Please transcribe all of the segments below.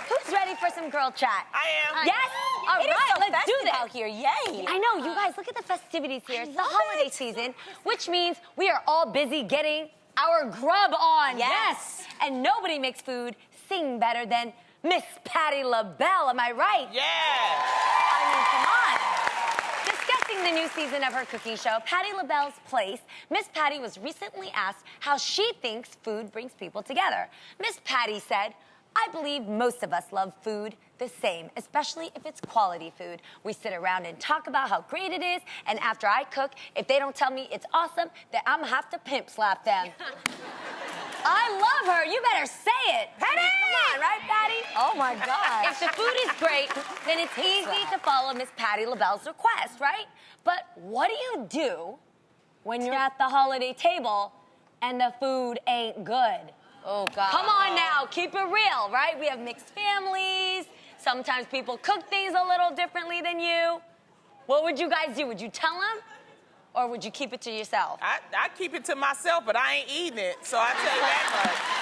Who's ready for some girl chat? I am. Yes? All right, let's do this. out here, yay. I know, you guys, look at the festivities here. It's the holiday season, which means we are all busy getting our grub on. Yes. And nobody makes food sing better than Miss Patti LaBelle, am I right? Yeah. I mean, come on. Discussing the new season of her cooking show, Patti LaBelle's Place, Miss Patti was recently asked how she thinks food brings people together. Miss Patti said, I believe most of us love food the same, especially if it's quality food. We sit around and talk about how great it is, and after I cook, if they don't tell me it's awesome, then I'm gonna have to pimp slap them. I love her. You better say it. Patti! Come on, right, Patti? Oh my God. If the food is great, then it's easy to follow Miss Patti LaBelle's request, right? But what do you do when you're at the holiday table and the food ain't good? Oh, God. Come on now, keep it real, right? We have mixed families. Sometimes people cook things a little differently than you. What would you guys do? Would you tell them? Or would you keep it to yourself? I keep it to myself, but I ain't eating it, so I tell you that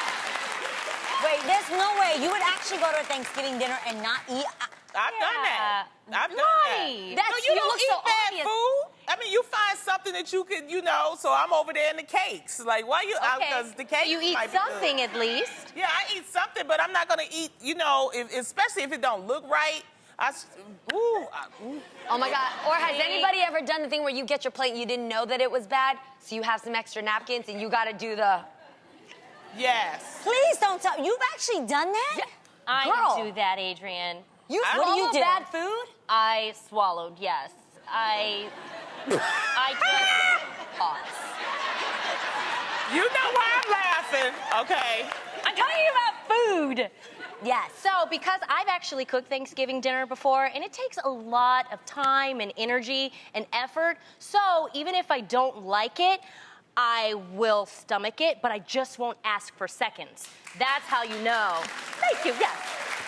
Wait, there's no way you would actually go to a Thanksgiving dinner and not eat. much. I've done that. I've done Loni, that. that's- No, you you don't look eat so bad obvious. food. I mean, you find something that you could, so I'm over there in the cakes. Like, why you? Okay. Because the cakes You eat might be good. something at least. Yeah, I eat something, but I'm not gonna eat. Especially if it don't look right. Ooh. Oh my God. Or has anybody ever done the thing where you get your plate and you didn't know that it was bad, so you have some extra napkins and you gotta do the... Yes. Please don't tell. You've actually done that? Yeah. I Girl. do that, Adrienne. You I- swallow What do you do? bad food? I swallowed, yes. I just pause. You know why I'm laughing, okay? I'm talking about food. Yes. So, because I've actually cooked Thanksgiving dinner before, and it takes a lot of time and energy and effort. So, even if I don't like it, I will stomach it, but I just won't ask for seconds. That's how you know. Thank you, yes.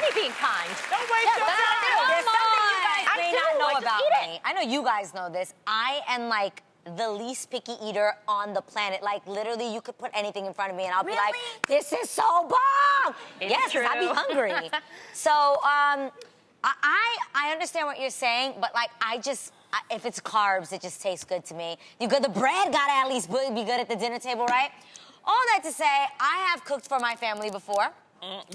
Me being kind. Don't waste your time. There's something you guys I may do. not know I just about eat it. me. I know you guys know this. I am like the least picky eater on the planet. Like literally, you could put anything in front of me and I'll be like, "This is so bomb." It's yes, 'cause I'd be true. hungry. So I understand what you're saying, but like if it's carbs, it just tastes good to me. The bread gotta at least be good at the dinner table, right? All that to say, I have cooked for my family before.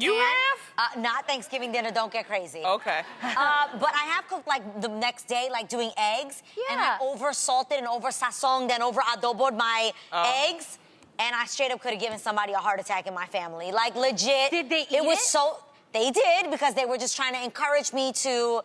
You have? Not Thanksgiving dinner, don't get crazy. Okay. But I have cooked like the next day, like doing eggs. And I over salted and over sazoned and over adoboed my eggs. And I straight up could have given somebody a heart attack in my family. Like legit. Did they eat it? Was it? so, they did because they were just trying to encourage me to,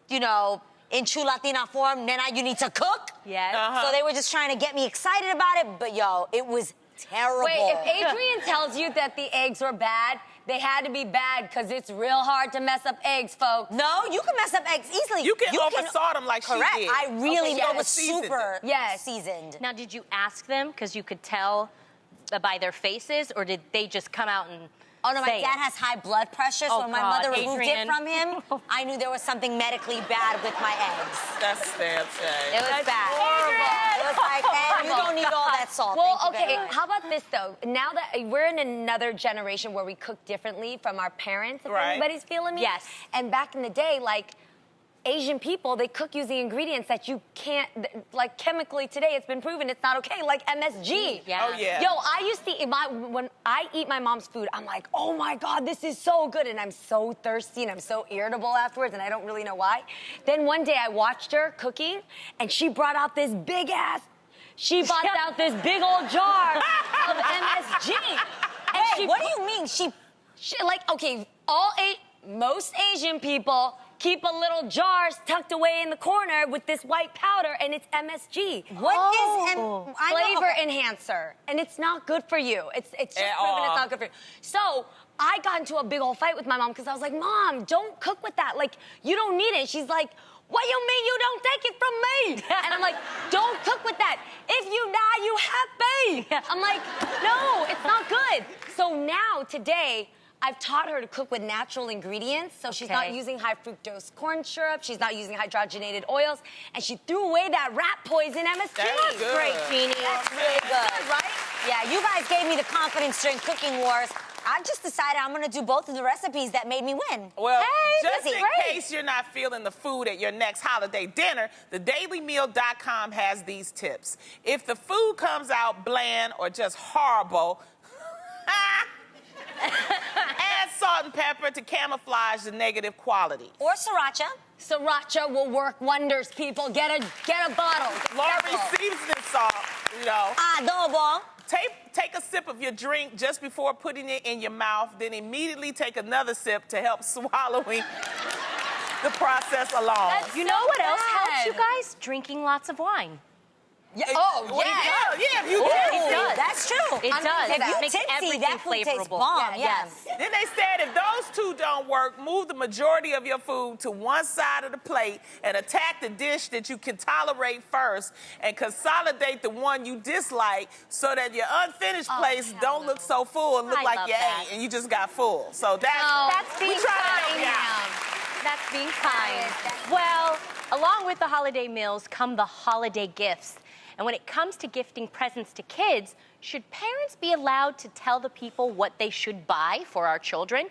in true Latina form, Nena, you need to cook. Yes. So they were just trying to get me excited about it. But yo, it was terrible. Wait, if Adrienne tells you that the eggs were bad, they had to be bad because it's real hard to mess up eggs, folks. No, you can mess up eggs easily. You can oversalt them like Correct. she did. I really Okay, it was seasoned super Yes. seasoned. Now, did you ask them because you could tell by their faces, or did they just come out and Oh no, my say dad it? has high blood pressure, so Oh, when my God, mother removed it Adrienne. from him, I knew there was something medically bad with my eggs. That's damn shame. It was bad. horrible. It was like, and you don't need all that salt. Well, Thank you okay, very much. how about this, though? Now that we're in another generation where we cook differently from our parents, if Right. anybody's feeling me. Yes. And back in the day, like, Asian people, they cook using ingredients that you can't, like chemically today, it's been proven it's not okay, like MSG. Yeah. Oh, yeah. Yo, I used to eat when I eat my mom's food, I'm like, oh my God, this is so good. And I'm so thirsty and I'm so irritable afterwards and I don't really know why. Then one day I watched her cooking and she brought out this big ass, she brought out this big old jar of MSG. And Wait, what do you mean? she like, okay, most Asian people keep a little jar tucked away in the corner with this white powder, and it's MSG. What is Flavor enhancer, and it's not good for you. It's just At proven all. it's not good for you. So I got into a big old fight with my mom because I was like, Mom, don't cook with that. Like, you don't need it. She's like, what you mean you don't take it from me? And I'm like, don't cook with that. If you die, you happy. I'm like, no, it's not good. So now, today, I've taught her to cook with natural ingredients, so she's not using high fructose corn syrup, she's not using hydrogenated oils, and she threw away that rat poison MSG. That's good. great, Jeannie. That's really good. Right? Yeah, you guys gave me the confidence during Cooking Wars. I just decided I'm gonna do both of the recipes that made me win. Well, hey, just Lizzie, in case you're not feeling the food at your next holiday dinner, thedailymeal.com has these tips. If the food comes out bland or just horrible, add salt and pepper to camouflage the negative quality. Or sriracha. Sriracha will work wonders, people. Get a bottle. Lori seasoning salt, you know. Adobo. Take a sip of your drink just before putting it in your mouth, then immediately take another sip to help swallowing the process along. You know what else helps you guys? Drinking lots of wine. Yeah. Oh, yeah. Yeah, if you It does. That's true. It does. If you It makes tipsy, everything that food tastes flavorful. bomb. Yes. Then they said if those two don't work, move the majority of your food to one side of the plate and attack the dish that you can tolerate first and consolidate the one you dislike so that your unfinished plates don't look so full and look I like love you that. ate and you just got full. So that's being we try to help kind. you out. That's being kind. Well, along with the holiday meals come the holiday gifts. And when it comes to gifting presents to kids, should parents be allowed to tell the people what they should buy for our children?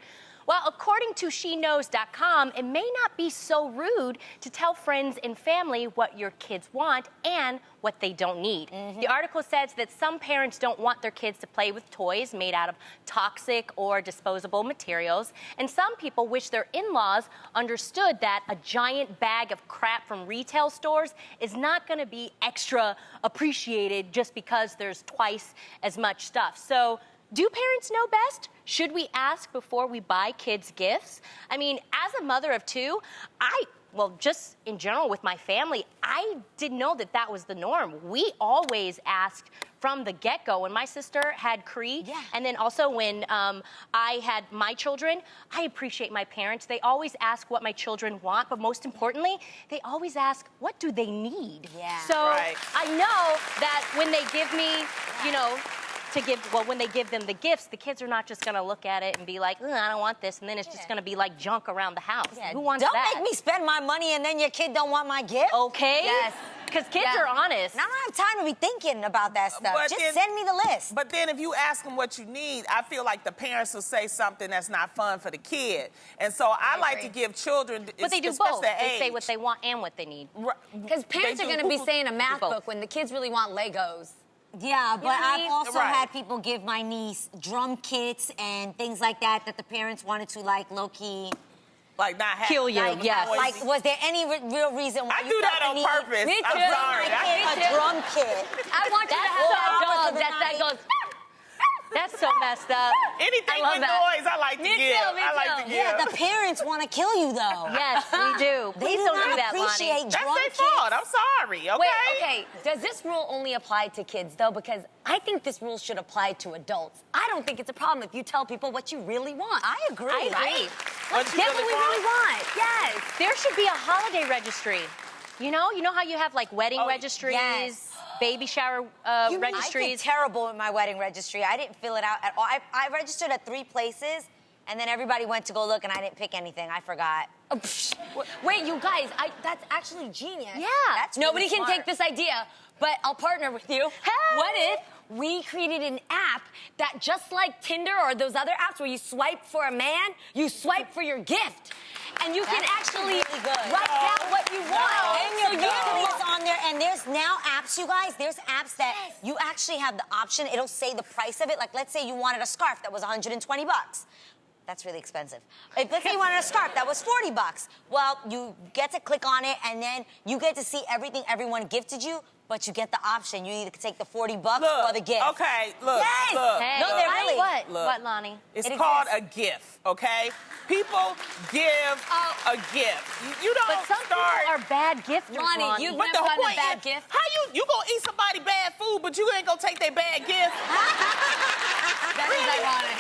Well, according to SheKnows.com, it may not be so rude to tell friends and family what your kids want and what they don't need. The article says that some parents don't want their kids to play with toys made out of toxic or disposable materials, and some people wish their in-laws understood that a giant bag of crap from retail stores is not going to be extra appreciated just because there's twice as much stuff. So, do parents know best? Should we ask before we buy kids gifts? I mean, as a mother of two, just in general with my family, I didn't know that was the norm. We always asked from the get-go. When my sister had Cree, and then also when I had my children, I appreciate my parents. They always ask what my children want, but most importantly, they always ask, what do they need? Yeah. So I know that when they give me, when they give them the gifts, the kids are not just gonna look at it and be like, I don't want this, and then it's just gonna be like junk around the house. Yeah. Who wants don't that? Don't make me spend my money and then your kid don't want my gift. Okay? Yes. Because kids are honest. And I don't have time to be thinking about that stuff. But Just then- send me the list. But then if you ask them what you need, I feel like the parents will say something that's not fun for the kid. And so I like to give children, But they do especially both. their They age. say what they want and what they need. Because parents are going to be saying a math both. book when the kids really want Legos. Yeah, but know what I I've mean? also Right. had people give my niece drum kits and things like that the parents wanted to, like, low-key... Like not have Kill you, like, yes. noisy. Like, was there any real reason why I you do felt that the on need- purpose. Me I'm too. sorry. A drum kit. I want you to have that goes. That's so messed up. Anything I love with that. noise, I like to Me give. too, me I like too. to give. Yeah, the parents want to kill you, though. Yes, we do. They Please do don't not do that, appreciate Loni. That's drum their kits. fault. I'm sorry. Okay. Wait, okay. Does this rule only apply to kids, though? Because I think this rule should apply to adults. I don't think it's a problem if you tell people what you really want. I agree. Right? What Let's you get what really we really want. Yes. There should be a holiday registry. You know how you have like wedding registries, yes. baby shower I did registries. terrible with my wedding registry. I didn't fill it out at all. I registered at 3 places, and then everybody went to go look, and I didn't pick anything. I forgot. Oh, psh. Wait, you guys, that's actually genius. Yeah. That's Nobody really can smart. take this idea, but I'll partner with you. Hey! What if we created an app that, just like Tinder or those other apps where you swipe for a man, you swipe for your gift? And you can actually really good. write down what you want. And your gift is on there, and there's now apps, you guys. There's apps that you actually have the option. It'll say the price of it. Like, let's say you wanted a scarf that was 120 bucks. That's really expensive. Let's say you wanted a scarf that was 40 bucks. Well, you get to click on it, and then you get to see everything everyone gifted you, but you get the option. You either take the 40 bucks or the gift. Okay, look, Yes! look. Hey, No, they're really- What? Look. What, Loni? It's It called exists. a gift, okay? People give a gift. You don't But some start... people are bad gifters, Lonnie, Loni. you've But never the gotten a point bad is, gift. how you gonna eat somebody bad food, but you ain't gonna take their bad gift? That is ironic.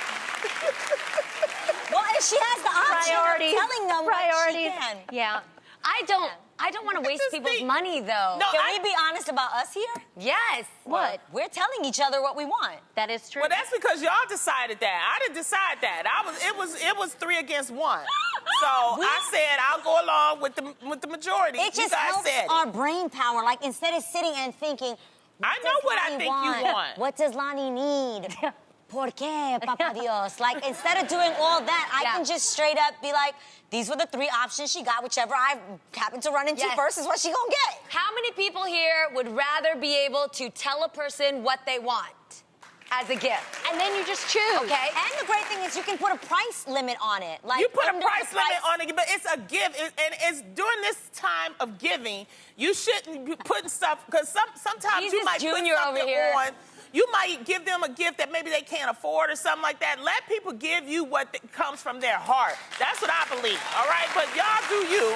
Well, if she has the option Priorities. of telling them Priorities. what she can. Yeah. I don't want to waste This people's thing- money, though. No, Can we be honest about us here? Yes. What? We're telling each other what we want. That is true. Well, that's because y'all decided that. I didn't decide that. It was 3 against 1. So I said I'll go along with the majority. It just you guys helps said our it. brain power. Like, instead of sitting and thinking, I know what I think you want. What does Loni need? ¿Por qué, Papa Dios? Like, instead of doing all that, I can just straight up be like, these were the 3 options she got. Whichever I happen to run into first is what she gonna get. How many people here would rather be able to tell a person what they want as a gift? And then you just choose. Okay. And the great thing is you can put a price limit on it. Like, You put a under price the limit on it, but it's a gift, and it's during this time of giving, you shouldn't be putting stuff, because sometimes you Jesus might put Junior over something here. on. You might give them a gift that maybe they can't afford or something like that. Let people give you what comes from their heart. That's what I believe, all right? But y'all do you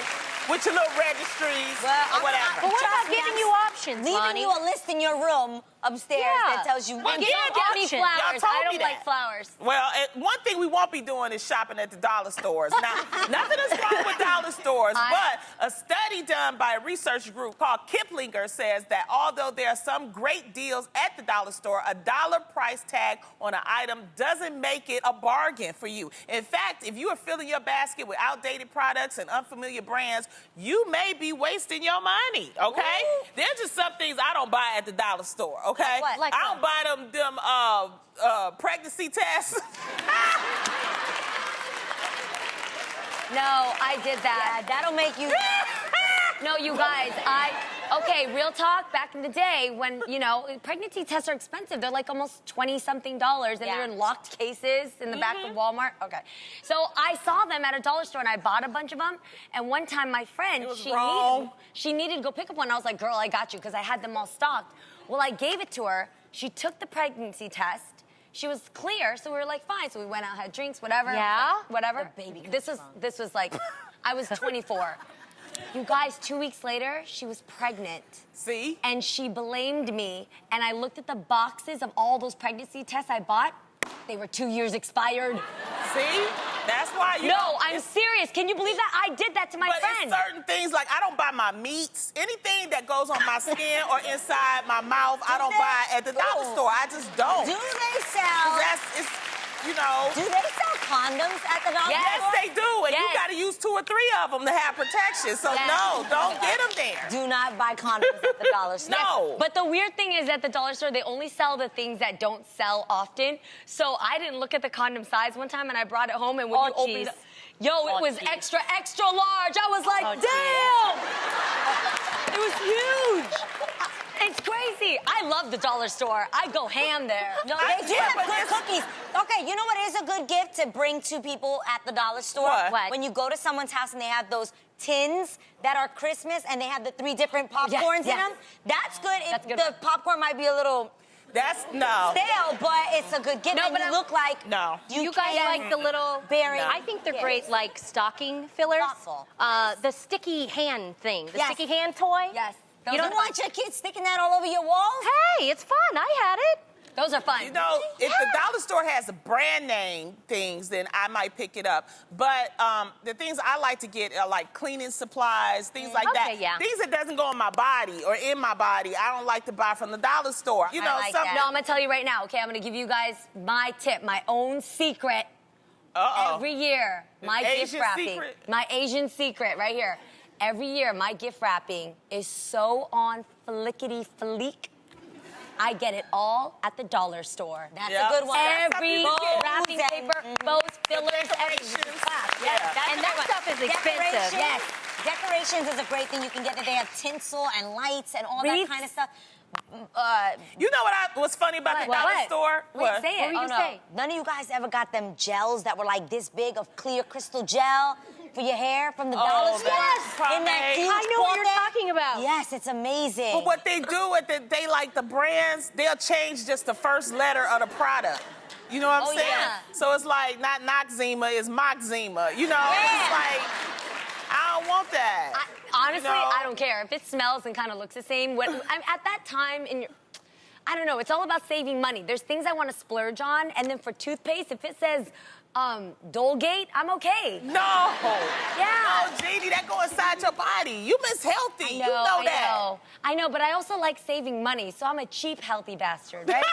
with your little registries or whatever. But what about giving you options, Leaving Loni? you a list in your room upstairs that tells you Well, when give you me Get me options. flowers. Y'all told I me don't like that. flowers. Well, one thing we won't be doing is shopping at the dollar stores. Now, nothing is wrong with dollar stores, but a study done by a research group called Kiplinger says that although there are some great deals at the dollar store, a dollar price tag on an item doesn't make it a bargain for you. In fact, if you are filling your basket with outdated products and unfamiliar brands, you may be wasting your money, okay? Ooh. There's just some things I don't buy at the dollar store, okay? Like what? I don't buy them pregnancy tests. No, I did that. Yeah, that'll make you. No, you guys, okay, real talk, back in the day when, you know, pregnancy tests are expensive. They're like almost $20-something, and they're in locked cases in the back of Walmart. Okay. So I saw them at a dollar store, and I bought a bunch of them. And one time my friend, she needed to go pick up one. I was like, girl, I got you, because I had them all stocked. Well, I gave it to her. She took the pregnancy test. She was clear, so we were like, fine. So we went out, had drinks, whatever. Yeah? Whatever. The baby This was like, I was 24. You guys, 2 weeks later, she was pregnant. See? And she blamed me. And I looked at the boxes of all those pregnancy tests I bought. They were 2 years expired. See? That's why you No, I'm serious. Can you believe that? I did that to my But friend. it's certain things, like I don't buy my meats. Anything that goes on my skin or inside my mouth, I don't buy at the dollar store. I just don't. Do they sell? You know. Do they sell condoms at the dollar Yes, store? they do. And you Yes. got to use 2 or 3 of them to have protection. So no, don't get them there. Do not buy condoms at the dollar store. No. But the weird thing is at the dollar store, they only sell the things that don't sell often. So I didn't look at the condom size one time, and I brought it home, and when you opened it, it was extra, extra large. I was like, damn! It was huge. It's crazy. I love the dollar store. I go ham there. No, they do have good cookies. Okay, you know what is a good gift to bring to people at the dollar store? What? When you go to someone's house and they have those tins that are Christmas and they have the 3 different popcorns in them. That's good. That's good. The popcorn might be a little stale, but it's a good gift. No, and but you look like You guys like the little berry. I think they're great, like stocking fillers. Thoughtful. The sticky hand thing, the Yes. sticky hand toy. Yes. You don't want your kids sticking that all over your walls? Hey, it's fun. I had it. Those are fun. You know, if the dollar store has a brand name things, then I might pick it up. But the things I like to get are like cleaning supplies, things like that. Okay, yeah. Things that doesn't go on my body or in my body, I don't like to buy from the dollar store. You know, like something. No, I'm gonna tell you right now, okay? I'm gonna give you guys my tip, my own secret. Every year, my gift Asian wrapping. secret? My Asian secret right here. Every year, my gift wrapping is so on flickety fleek. I get it all at the dollar store. That's a good one. Every Bows wrapping and- paper, bows, fillers, Decorations. everything. And that stuff is expensive. Yes. Decorations is a great thing. You can get that. They have tinsel and lights and all that Wreaths? kind of stuff. You know what's funny about the dollar store? Wait, say it. What were you gonna say? None of you guys ever got them gels that were like this big of clear crystal gel for your hair from the dollar store? that's In that pomade. huge I know what you're ball talking about. Yes, it's amazing. But what they do they like the brands, they'll change just the first letter of the product. You know what I'm saying? yeah. So it's like not Noxzema, it's Moxzema. You know, it's like I don't want that. Honestly, You know? I don't care. If it smells and kind of looks the same, at that time I don't know, it's all about saving money. There's things I want to splurge on, and then for toothpaste, if it says Dolgate, I'm okay. No. Yeah. No, Jeannie, that go inside your body. You miss healthy. You know that. I know, but I also like saving money, so I'm a cheap, healthy bastard, right?